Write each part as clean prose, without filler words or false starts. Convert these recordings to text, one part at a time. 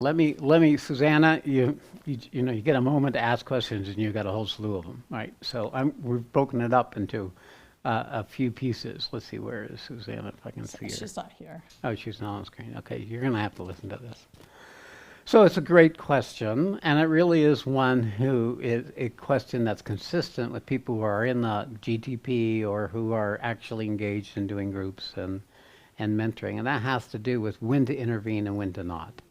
Susanna, you know, you get a moment to ask questions and you got a whole slew of them, right? So we've broken it up into a few pieces. Let's see, where is Susanna, if I can see her? She's not here. Oh, she's not on screen. Okay, you're going to have to listen to this. So it's a great question, and it really is one who is a question that's consistent with people who are in the GTP or who are actually engaged in doing groups and mentoring, and that has to do with when to intervene and when to not.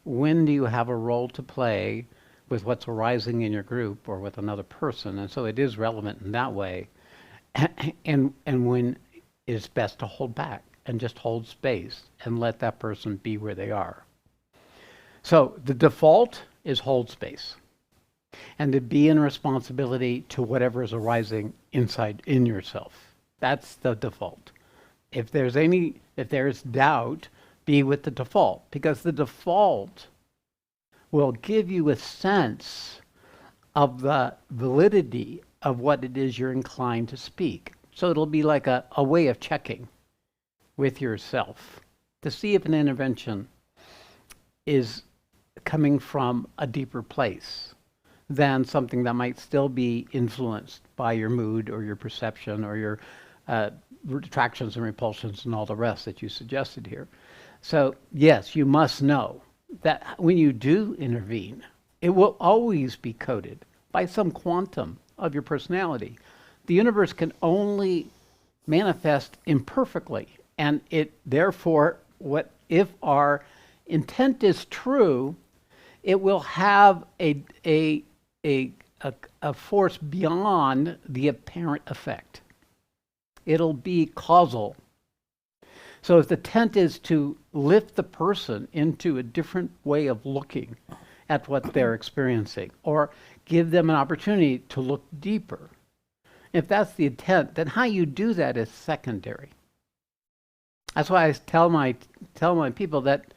When do you have a role to play with what's arising in your group or with another person? And so it is relevant in that way. And when it's best to hold back and just hold space and let that person be where they are. So the default is hold space and to be in responsibility to whatever is arising inside in yourself. That's the default. If there's doubt, be with the default, because the default will give you a sense of the validity of what it is you're inclined to speak. So it'll be like a way of checking with yourself to see if an intervention is coming from a deeper place than something that might still be influenced by your mood or your perception or your attractions and repulsions and all the rest that you suggested here. So yes, you must know that when you do intervene, it will always be coded by some quantum of your personality. The universe can only manifest imperfectly, and it therefore, what if our intent is true, it will have a force beyond the apparent effect. It'll be causal. So if the intent is to lift the person into a different way of looking at what they're experiencing, or give them an opportunity to look deeper, if that's the intent, then how you do that is secondary. That's why I tell my people that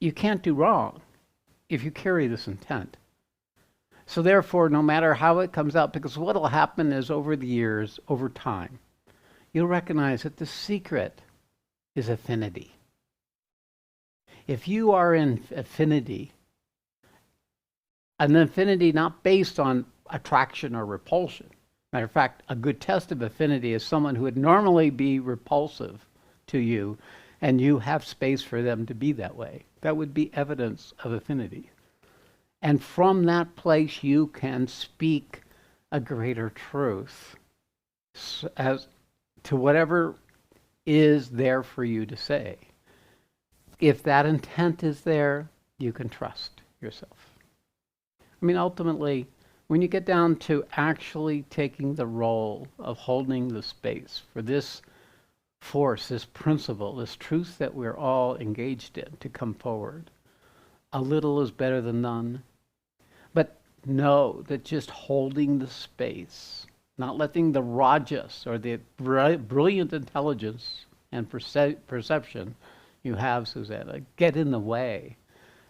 you can't do wrong if you carry this intent. So therefore, no matter how it comes out, because what will happen is over the years, over time, you'll recognize that the secret is affinity. If you are in affinity, an affinity not based on attraction or repulsion. Matter of fact, a good test of affinity is someone who would normally be repulsive to you, and you have space for them to be that way. That would be evidence of affinity. And from that place, you can speak a greater truth as to whatever is there for you to say. If that intent is there, you can trust yourself. I mean, ultimately, when you get down to actually taking the role of holding the space for this force, this principle, this truth that we're all engaged in to come forward, a little is better than none. But know that just holding the space, not letting the rajas or the brilliant intelligence and perception you have, Susanna, get in the way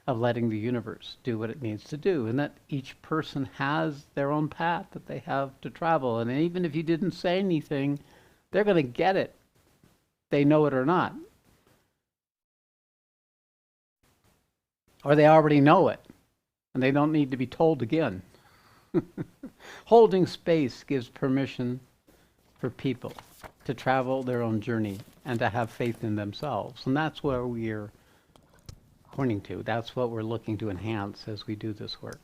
of letting the universe do what it needs to do, and that each person has their own path that they have to travel. And even if you didn't say anything, they're going to get it. They know it or not. Or they already know it, and they don't need to be told again. Holding space gives permission for people to travel their own journey and to have faith in themselves. And that's where we're pointing to. That's what we're looking to enhance as we do this work.